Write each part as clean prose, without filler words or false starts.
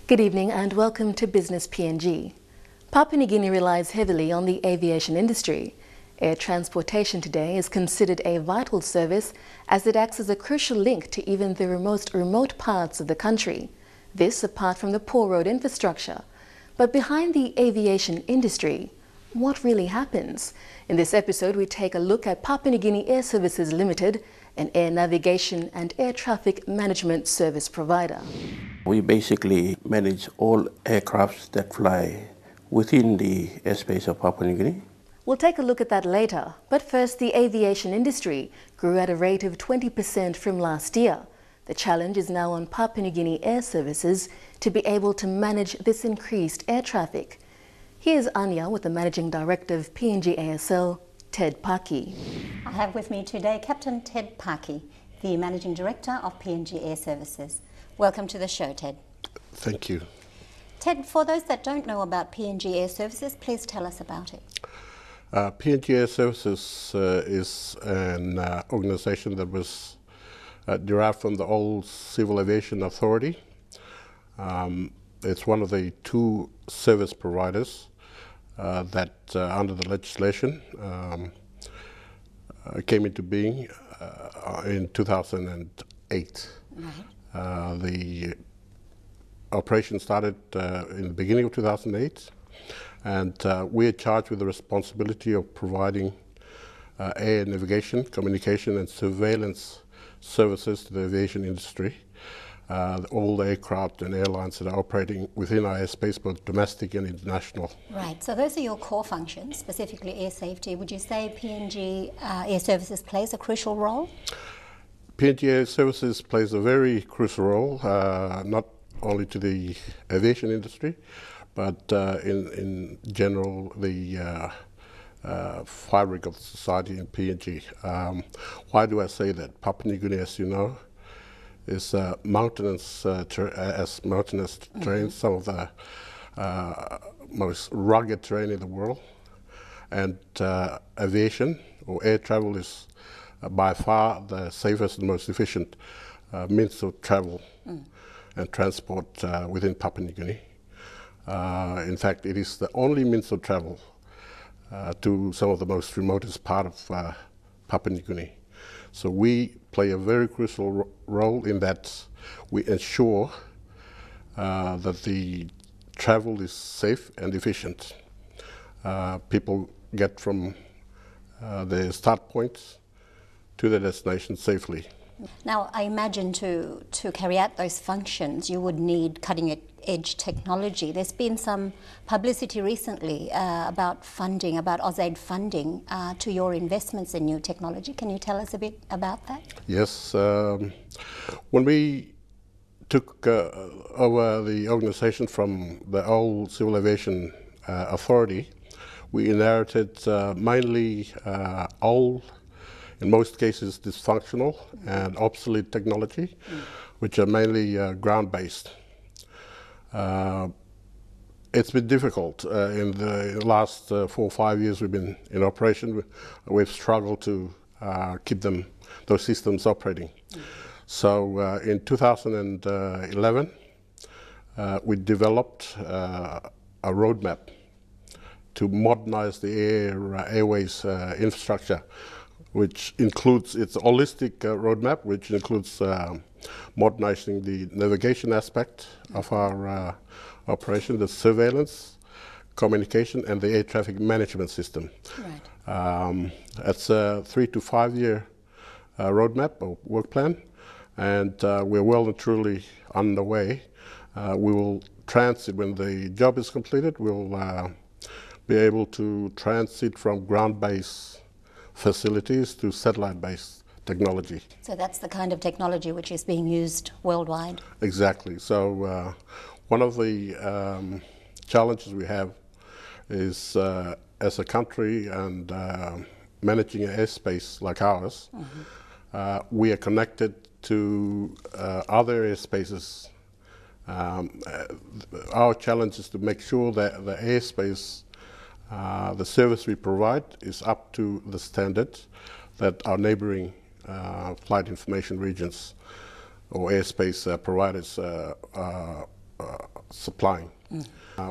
Good evening and welcome to Business PNG. Papua New Guinea relies heavily on the aviation industry. Air transportation today is considered a vital service as it acts as a crucial link to even the most remote parts of the country. This apart from the poor road infrastructure. But behind the aviation industry, what really happens? In this episode, we take a look at Papua New Guinea Air Services Limited, an air navigation and air traffic management service provider. We basically manage all aircrafts that fly within the airspace of Papua New Guinea. We'll take a look at that later, but first, the aviation industry grew at a rate of 20% from last year. The challenge is now on Papua New Guinea Air Services to be able to manage this increased air traffic. Here's Anya with the Managing Director of PNGASL, Ted Paki. I have with me today Captain Ted Paki, the Managing Director of PNG Air Services. Welcome to the show, Ted. Thank you. Ted, for those that don't know about PNG Air Services, please tell us about it. PNG Air Services is an organization that was derived from the old Civil Aviation Authority. It's one of the two service providers that under the legislation came into being in 2008. Right. The operation started in the beginning of 2008, and we are charged with the responsibility of providing air navigation, communication and surveillance services to the aviation industry. All the aircraft and airlines that are operating within our airspace, both domestic and international. Right, so those are your core functions, specifically air safety. Would you say PNG Air Services plays a crucial role? PNG Air Services plays a very crucial role, not only to the aviation industry, but in general the fabric of society in PNG. Why do I say that? Papua New Guinea, as you know, is mountainous terrain, some of the most rugged terrain in the world, and aviation or air travel is by far the safest and most efficient means of travel and transport within Papua New Guinea. In fact, it is the only means of travel to some of the most remotest part of Papua New Guinea. So we play a very crucial role in that we ensure that the travel is safe and efficient. People get from the start points to the destination safely. Now, I imagine to carry out those functions, you would need cutting-edge technology. There's been some publicity recently about funding, about AusAid funding to your investments in new technology. Can you tell us a bit about that? Yes. When we took over the organization from the old Civil Aviation Authority, we inherited mainly old, in most cases dysfunctional and obsolete technology, which are mainly ground-based. It's been difficult. In the last 4 or 5 years we've been in operation, we've struggled to keep those systems operating. So in 2011, we developed a roadmap to modernize the airways infrastructure, which includes its holistic roadmap, which includes modernizing the navigation aspect of our operation, the surveillance, communication, and the air traffic management system. Right. It's a 3 to 5 year roadmap or work plan, and we're well and truly underway. We will transit, when the job is completed, we'll be able to transit from ground-based facilities to satellite-based technology. So that's the kind of technology which is being used worldwide? Exactly. So one of the challenges we have is as a country and managing an airspace like ours, we are connected to other airspaces. Our challenge is to make sure that the airspace, the service we provide is up to the standard that our neighboring flight information regions or airspace providers supplying.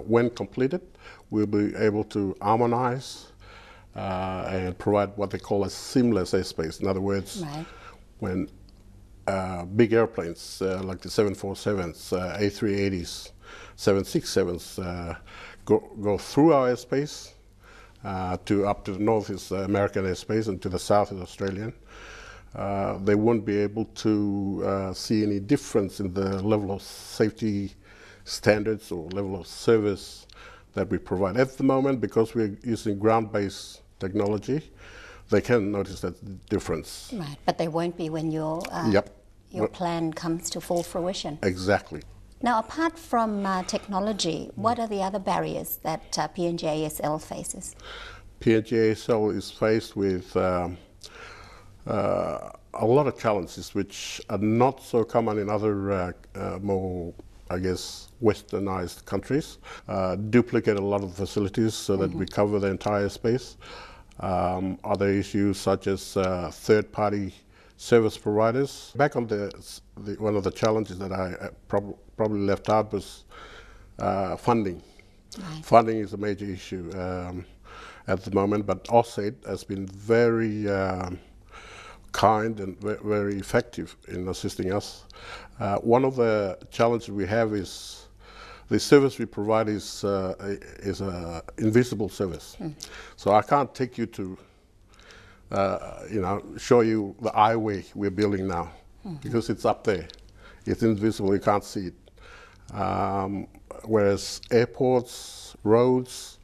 When completed, we'll be able to harmonize and provide what they call a seamless airspace. In other words, when big airplanes like the 747s, A380s, 767s go through our airspace to up to the north is American airspace and to the south is Australian. They won't be able to see any difference in the level of safety standards or level of service that we provide. At the moment, because we're using ground-based technology, they can notice that difference. Right, but they won't be when your plan comes to full fruition. Exactly. Now, apart from technology, what are the other barriers that PNGASL faces? PNGASL is faced with a lot of challenges which are not so common in other more, I guess, westernized countries. Duplicate a lot of facilities so that we cover the entire space. Other issues such as third-party service providers. Back on one of the challenges that I probably left out was funding. Funding is a major issue at the moment, but AUSAID has been very kind and very effective in assisting us. One of the challenges we have is the service we provide is an invisible service. So I can't take you to show you the highway we're building now because it's up there. It's invisible, you can't see it. Whereas airports, roads,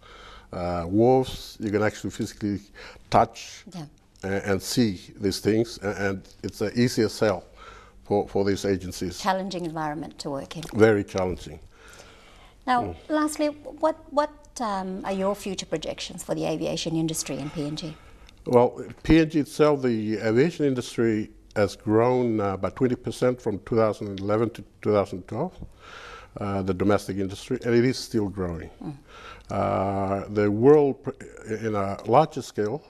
wharves, you can actually physically touch and see these things, and it's an easier sell for these agencies. Challenging environment to work in. Very challenging. Now, lastly, what are your future projections for the aviation industry in PNG? Well, PNG itself, the aviation industry has grown by 20% from 2011 to 2012, the domestic industry, and it is still growing. The world, in a larger scale,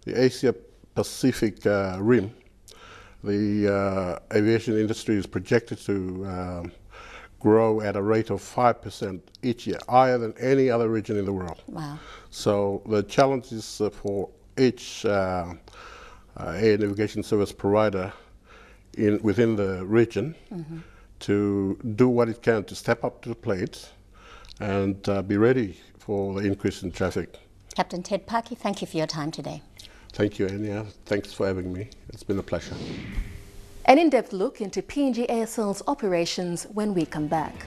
the Asia Pacific rim, the aviation industry is projected to grow at a rate of 5% each year, higher than any other region in the world. Wow. So the challenge is for each air navigation service provider within the region to do what it can to step up to the plate and be ready for the increase in traffic. Captain Ted Paki, thank you for your time today. Thank you, Anya. Thanks for having me. It's been a pleasure. An in-depth look into PNGASL's operations when we come back.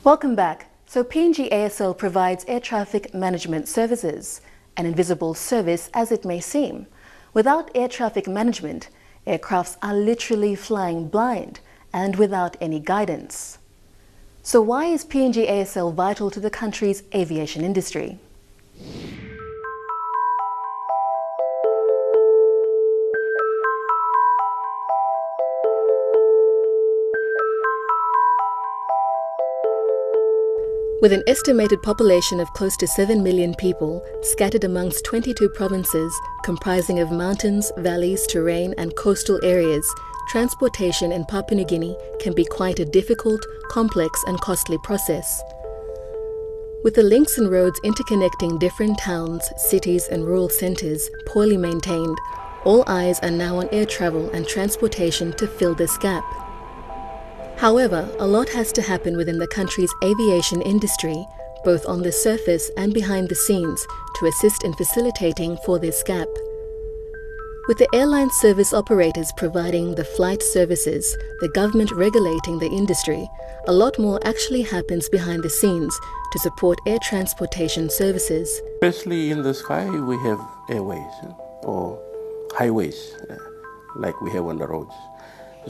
Welcome back. So PNGASL provides air traffic management services, an invisible service as it may seem. Without air traffic management, aircrafts are literally flying blind and without any guidance. So why is PNGASL vital to the country's aviation industry? With an estimated population of close to 7 million people scattered amongst 22 provinces comprising of mountains, valleys, terrain and coastal areas, transportation in Papua New Guinea can be quite a difficult, complex and costly process. With the links and roads interconnecting different towns, cities and rural centres poorly maintained, all eyes are now on air travel and transportation to fill this gap. However, a lot has to happen within the country's aviation industry, both on the surface and behind the scenes, to assist in facilitating for this gap. With the airline service operators providing the flight services, the government regulating the industry, a lot more actually happens behind the scenes to support air transportation services. Especially in the sky, we have airways or highways like we have on the roads.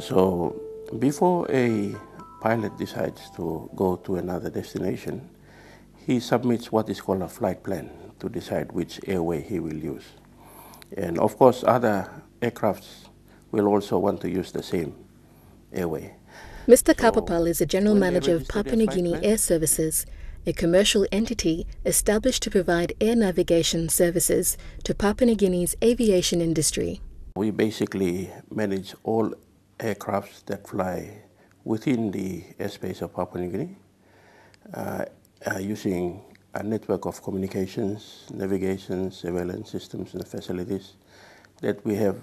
So before a pilot decides to go to another destination, he submits what is called a flight plan to decide which airway he will use. And of course, other aircrafts will also want to use the same airway. Mr. Kapapal is the General Manager of Papua New Guinea Air Services a commercial entity established to provide air navigation services to Papua New Guinea's aviation industry. We basically manage all aircrafts that fly within the airspace of Papua New Guinea using a network of communications, navigation, surveillance systems and facilities that we have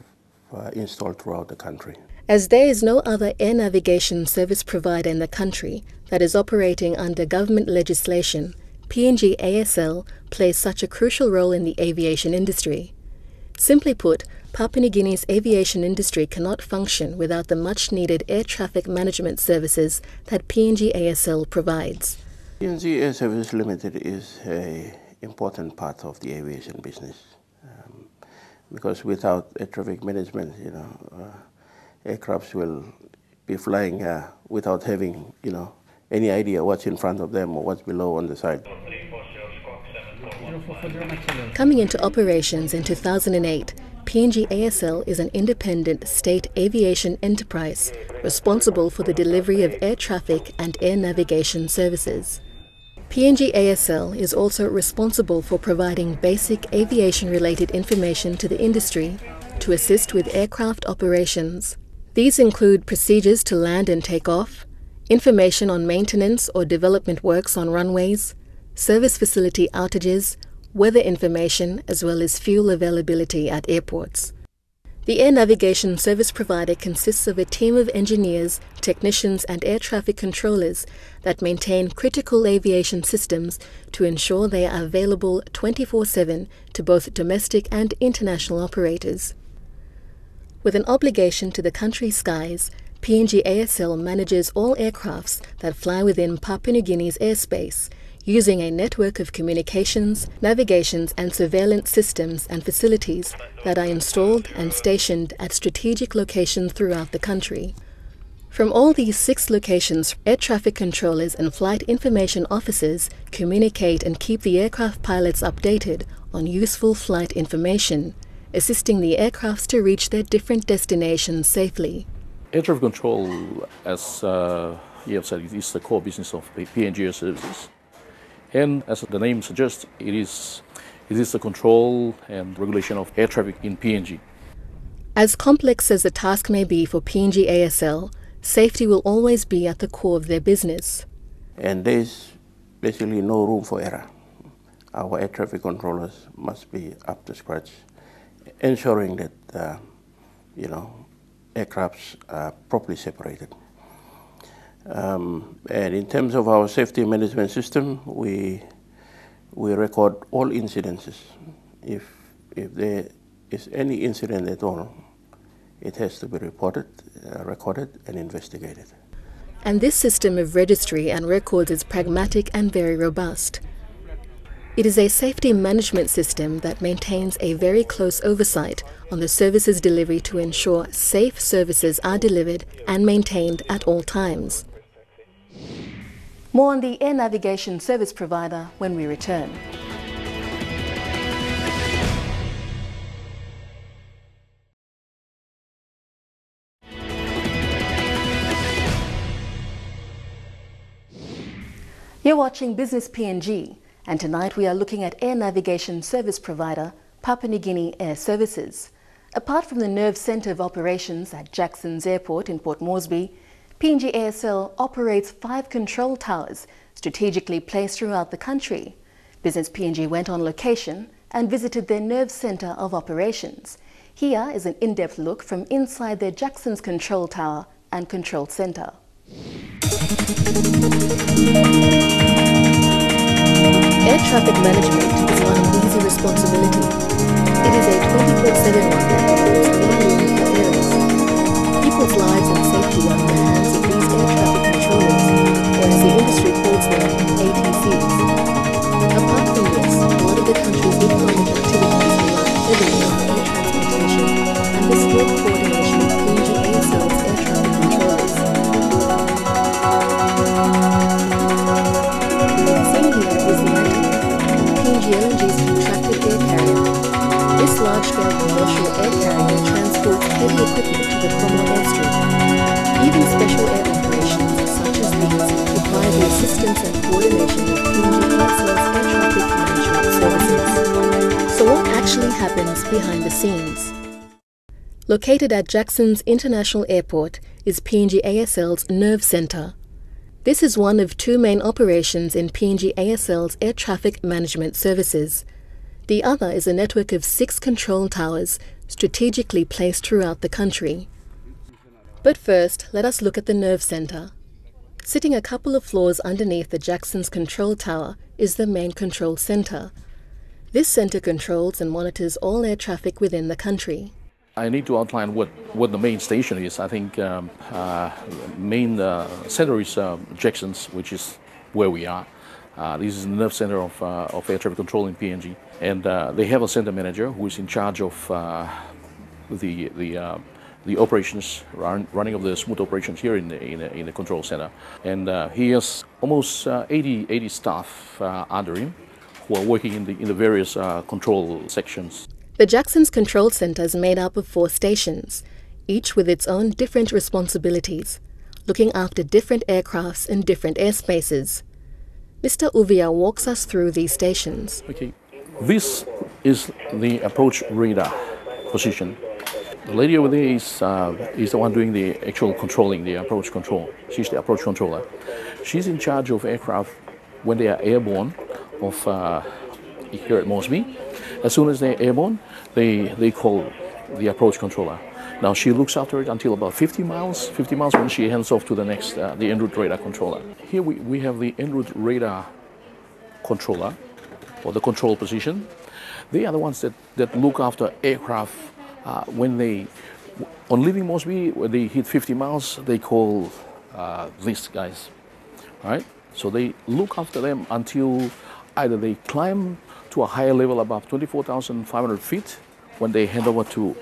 installed throughout the country. As there is no other air navigation service provider in the country that is operating under government legislation, PNGASL plays such a crucial role in the aviation industry. Simply put, Papua New Guinea's aviation industry cannot function without the much-needed air traffic management services that PNGASL provides. PNG Air Services Limited is an important part of the aviation business because without air traffic management, aircrafts will be flying without having, any idea what's in front of them or what's below on the side. Coming into operations in 2008, PNGASL is an independent state aviation enterprise responsible for the delivery of air traffic and air navigation services. PNGASL is also responsible for providing basic aviation-related information to the industry to assist with aircraft operations. These include procedures to land and take off, information on maintenance or development works on runways, service facility outages, weather information, as well as fuel availability at airports. The air navigation service provider consists of a team of engineers, technicians and air traffic controllers that maintain critical aviation systems to ensure they are available 24/7 to both domestic and international operators. With an obligation to the country's skies, PNGASL manages all aircrafts that fly within Papua New Guinea's airspace, using a network of communications, navigations and surveillance systems and facilities that are installed and stationed at strategic locations throughout the country. From all these 6 locations, air traffic controllers and flight information officers communicate and keep the aircraft pilots updated on useful flight information, assisting the aircrafts to reach their different destinations safely. Air traffic control, as you have said, is the core business of PNG Air Services. And as the name suggests, it is the control and regulation of air traffic in PNG. As complex as the task may be for PNGASL, safety will always be at the core of their business. And there's basically no room for error. Our air traffic controllers must be up to scratch, ensuring that aircrafts are properly separated. And in terms of our safety management system, we record all incidences. If there is any incident at all, it has to be reported, recorded and investigated. And this system of registry and records is pragmatic and very robust. It is a safety management system that maintains a very close oversight on the services delivery to ensure safe services are delivered and maintained at all times. More on the air navigation service provider when we return. You're watching Business PNG, and tonight we are looking at air navigation service provider Papua New Guinea Air Services. Apart from the nerve centre of operations at Jackson's Airport in Port Moresby, PNGASL operates 5 control towers strategically placed throughout the country. Business PNG went on location and visited their nerve centre of operations. Here is an in-depth look from inside their Jackson's control tower and control centre. Air traffic management is not an easy responsibility. It is a 24/7 one that involves many different areas. People's lives and safety are in the hands of these air traffic controllers, or as the industry calls them, ATCs. Apart from this, a lot of the country's economic activities rely heavily on air transportation and the skilled coordination of PNGASL's air traffic controllers. Seen here is the PNG LNG's contracted air carrier. This large-scale commercial air carrier transports heavy equipment to the Congo airstrip. Even special air operations such as these require the assistance and coordination of PNG happens behind the scenes. Located at Jackson's International Airport is PNGASL's Nerve Centre. This is one of two main operations in PNGASL's air traffic management services. The other is a network of 6 control towers strategically placed throughout the country. But first, let us look at the Nerve Centre. Sitting a couple of floors underneath the Jackson's control tower is the main control centre. This centre controls and monitors all air traffic within the country. I need to outline what the main station is. I think main center is Jackson's, which is where we are. This is the nerve center of air traffic control in PNG, and they have a center manager who is in charge of the operations, running of the smooth operations here in the control center. And he has almost 80 staff under him who are working in the various control sections. The Jackson's Control Centre is made up of 4 stations, each with its own different responsibilities, looking after different aircrafts in different airspaces. Mr. Uvia walks us through these stations. Okay, this is the approach radar position. The lady over there is the one doing the actual controlling, the approach control. She's the approach controller. She's in charge of aircraft when they are airborne here at Mosby. As soon as they're airborne, they call the approach controller. Now she looks after it until about 50 miles when she hands off to the next, the en route radar controller. Here we have the en route radar controller, or the control position. They are the ones that look after aircraft when on leaving Mosby, when they hit 50 miles, they call these guys, all right? So they look after them until either they climb to a higher level above 24,500 feet when they hand over to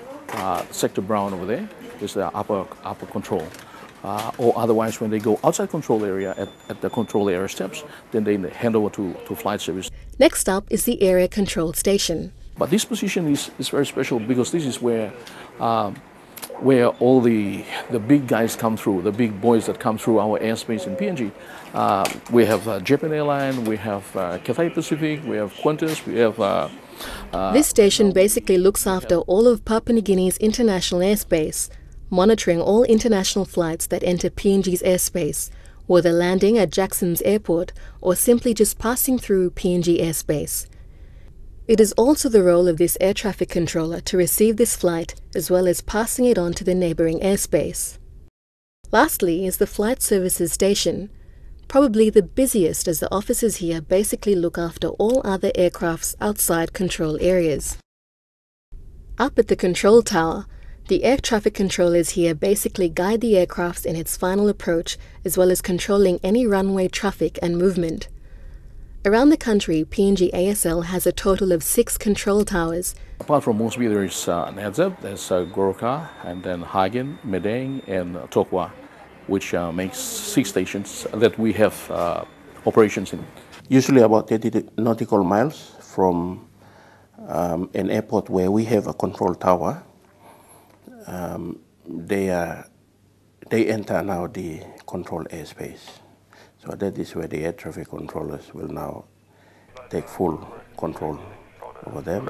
Sector Brown over there, is the upper control. Or otherwise when they go outside control area at the control area steps, then they hand over to flight service. Next up is the area control station. But this position is very special because this is where all the big guys come through, the big boys that come through our airspace in PNG. We have Japan Airline, we have Cathay Pacific, we have Qantas, we have... This station basically looks after all of Papua New Guinea's international airspace, monitoring all international flights that enter PNG's airspace, whether landing at Jackson's airport or simply just passing through PNG airspace. It is also the role of this air traffic controller to receive this flight as well as passing it on to the neighbouring airspace. Lastly is the flight services station, probably the busiest as the officers here basically look after all other aircrafts outside control areas. Up at the control tower, the air traffic controllers here basically guide the aircrafts in its final approach as well as controlling any runway traffic and movement. Around the country, PNGASL has a total of 6 control towers. Apart from Mosby, there is Nadzeb, there's Goroka, and then Hagen, Medang, and Tokwa, which makes 6 stations that we have operations in. Usually about 30 nautical miles from an airport where we have a control tower. They enter now the control airspace. So that is where the air traffic controllers will now take full control over them.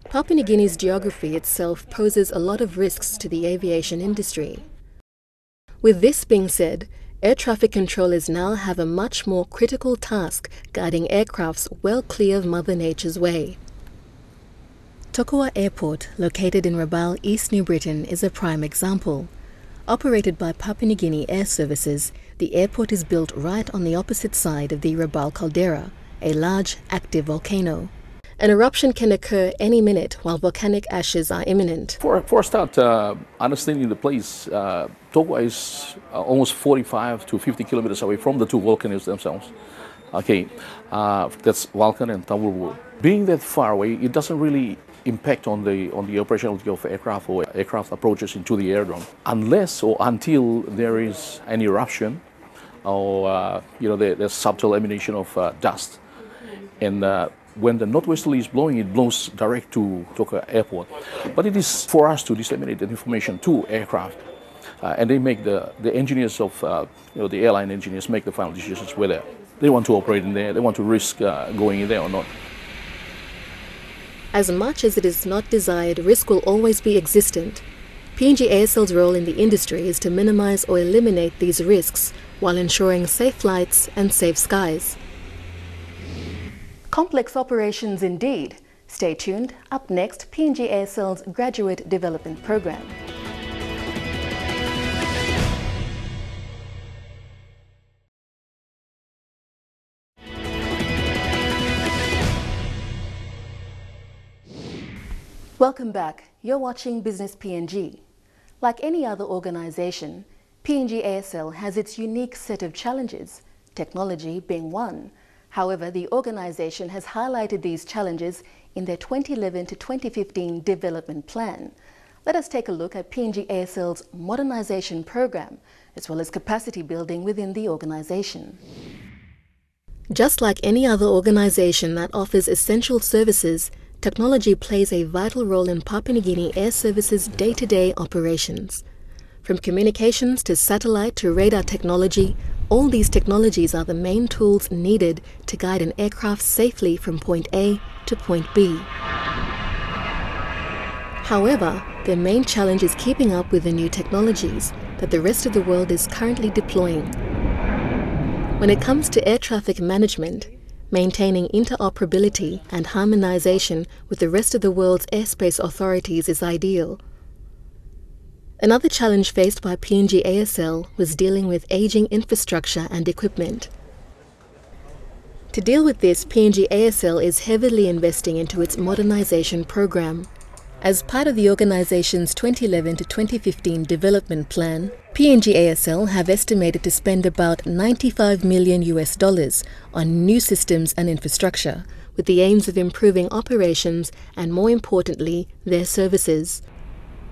Papua New Guinea's geography itself poses a lot of risks to the aviation industry. With this being said, air traffic controllers now have a much more critical task guiding aircrafts well clear of Mother Nature's way. Tokwa Airport, located in Rabaul, East New Britain, is a prime example. Operated by Papua New Guinea Air Services, the airport is built right on the opposite side of the Rabaul caldera, a large, active volcano. An eruption can occur any minute while volcanic ashes are imminent. For a start, understanding the place, Tokwa is almost 45 to 50 kilometers away from the 2 volcanoes themselves. Okay, that's Vulcan and Tawuru. Being that far away, it doesn't really impact on the operationality of aircraft or aircraft approaches into the airdrome, unless or until there is an eruption or there's subtle emanation of dust. And when the northwesterly is blowing, it blows direct to Tokwa Airport. But it is for us to disseminate that information to aircraft and they make the engineers of the airline engineers make the final decisions whether they want to operate in there, they want to risk going in there or not. As much as it is not desired, risk will always be existent. PNGASL's role in the industry is to minimize or eliminate these risks while ensuring safe flights and safe skies. Complex operations indeed. Stay tuned. Up next, PNGASL's Graduate Development Program. Welcome back. You're watching Business PNG. Like any other organization, PNGASL has its unique set of challenges, technology being one. However, the organization has highlighted these challenges in their 2011 to 2015 development plan. Let us take a look at PNGASL's modernization program, as well as capacity building within the organization. Just like any other organization that offers essential services, technology plays a vital role in Papua New Guinea Air Service's day-to-day operations. From communications to satellite to radar technology, all these technologies are the main tools needed to guide an aircraft safely from point A to point B. However, their main challenge is keeping up with the new technologies that the rest of the world is currently deploying. When it comes to air traffic management, maintaining interoperability and harmonization with the rest of the world's airspace authorities is ideal. Another challenge faced by PNGASL was dealing with aging infrastructure and equipment. To deal with this, PNGASL is heavily investing into its modernization program. As part of the organization's 2011 to 2015 development plan, PNGASL have estimated to spend about $95 million on new systems and infrastructure, with the aims of improving operations and, more importantly, their services.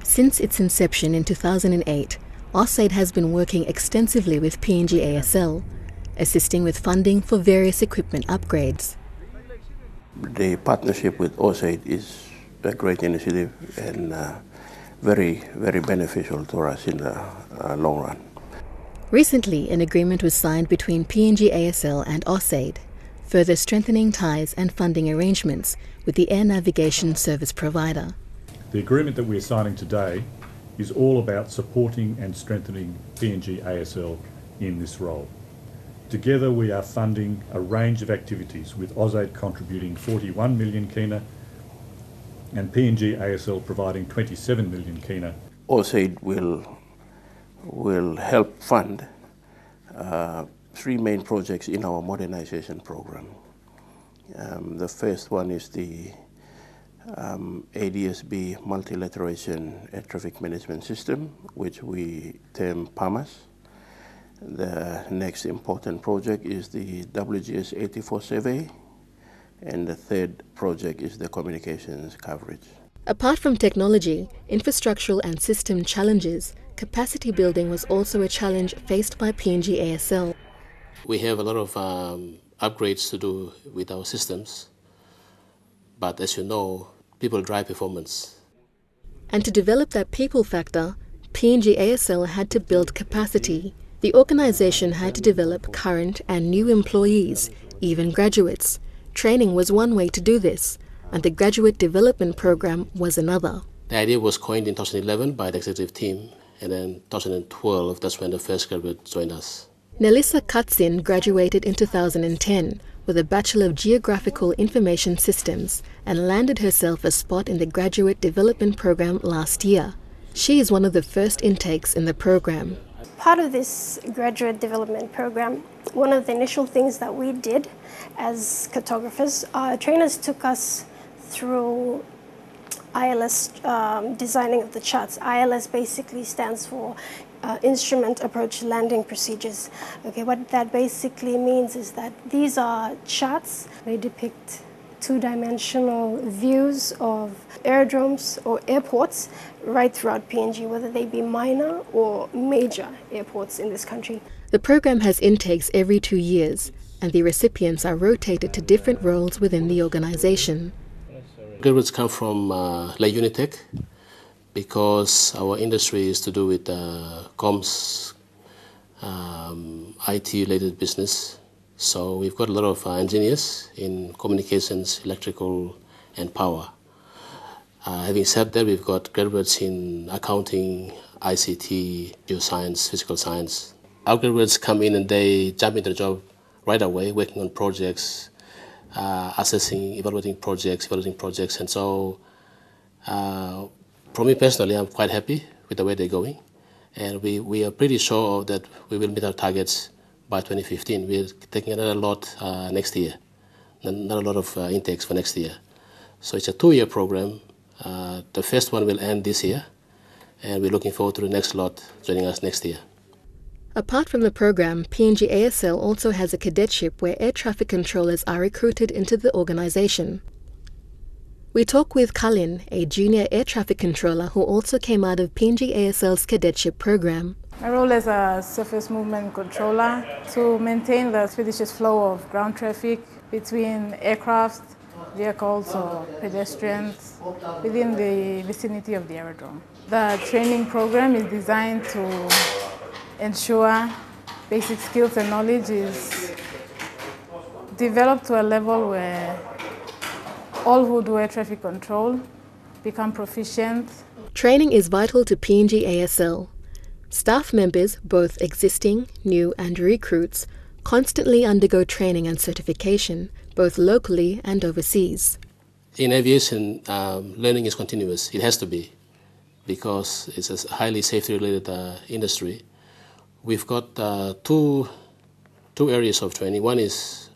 Since its inception in 2008, AUSAID has been working extensively with PNGASL, assisting with funding for various equipment upgrades. The partnership with AUSAID is a great initiative and very, very beneficial to us in the long run. Recently, an agreement was signed between PNGASL and AUSAID, further strengthening ties and funding arrangements with the air navigation service provider. The agreement that we're signing today is all about supporting and strengthening PNGASL in this role. Together we are funding a range of activities, with AUSAID contributing 41 million kina and PNGASL providing 27 million kina. AUSAID will help fund three main projects in our modernization program. The first one is the ADSB multilateration air traffic management system, which we term PAMAS. The next important project is the WGS 84 survey, and the third project is the communications coverage. Apart from technology, infrastructural and system challenges, capacity building was also a challenge faced by PNGASL. We have a lot of upgrades to do with our systems, but as you know, people drive performance. And to develop that people factor, PNGASL had to build capacity. The organization had to develop current and new employees, even graduates. Training was one way to do this, and the Graduate Development Program was another. The idea was coined in 2011 by the executive team, and then 2012, that's when the first graduate joined us. Nelissa Katsin graduated in 2010 with a Bachelor of Geographical Information Systems and landed herself a spot in the Graduate Development Program last year. She is one of the first intakes in the program. Part of this graduate development program, one of the initial things that we did as cartographers, our trainers took us through ILS designing of the charts. ILS basically stands for Instrument Approach Landing Procedures. Okay, what that basically means is that these are charts. They depict two-dimensional views of aerodromes or airports right throughout PNG, whether they be minor or major airports in this country. The program has intakes every 2 years, and the recipients are rotated to different roles within the organization. Graduates come from Lake Unitec, because our industry is to do with comms, IT-related business. So we've got a lot of engineers in communications, electrical, and power. Having said that, we've got graduates in accounting, ICT, geoscience, physical science. Our graduates come in and they jump into the job right away, working on projects, assessing, evaluating projects. And so for me personally, I'm quite happy with the way they're going. And we are pretty sure that we will meet our targets by 2015. We're taking another lot next year, another lot of intakes for next year. So it's a 2-year program. The first one will end this year, and we're looking forward to the next lot joining us next year. Apart from the program, PNGASL also has a cadetship where air traffic controllers are recruited into the organization. We talk with Kalin, a junior air traffic controller who also came out of PNGASL's cadetship program. My role as a surface movement controller to maintain the expeditious flow of ground traffic between aircraft, vehicles or pedestrians within the vicinity of the aerodrome. The training program is designed to ensure basic skills and knowledge is developed to a level where all who do air traffic control become proficient. Training is vital to PNGASL. Staff members, both existing, new and recruits, constantly undergo training and certification, both locally and overseas. In aviation, learning is continuous. It has to be, because it's a highly safety-related industry. We've got two areas of training. One is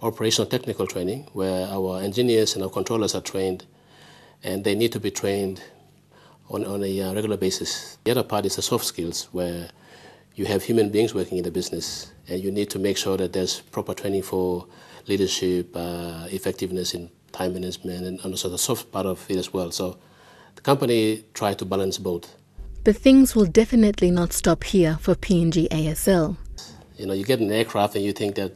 operational technical training, where our engineers and our controllers are trained, and they need to be trained on a regular basis. The other part is the soft skills, where you have human beings working in the business, and you need to make sure that there's proper training for leadership, effectiveness in time management, and also the soft part of it as well. So the company tried to balance both. But things will definitely not stop here for PNGASL. You know, you get an aircraft and you think that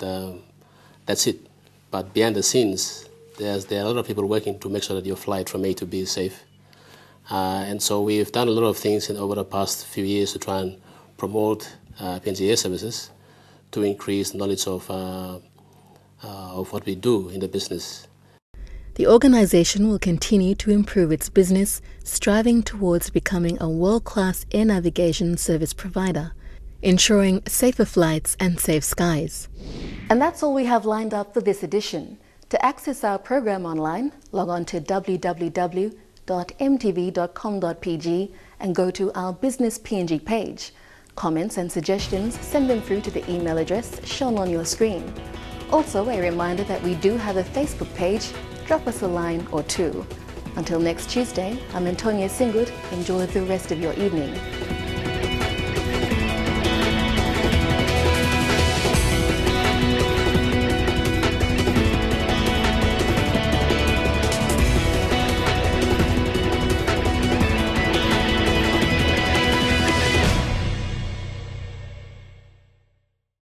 that's it. But behind the scenes, there are a lot of people working to make sure that your flight from A to B is safe. And so we've done a lot of things over the past few years to try and promote PNG Air Services to increase knowledge of what we do in the business. The organization will continue to improve its business, striving towards becoming a world-class air navigation service provider, ensuring safer flights and safe skies. And that's all we have lined up for this edition. To access our program online, log on to www.mtv.com.pg and go to our Business PNG page. Comments and suggestions, send them through to the email address shown on your screen. Also, a reminder that we do have a Facebook page. Drop us a line or two. Until next Tuesday, I'm Antonia Singut. Enjoy the rest of your evening.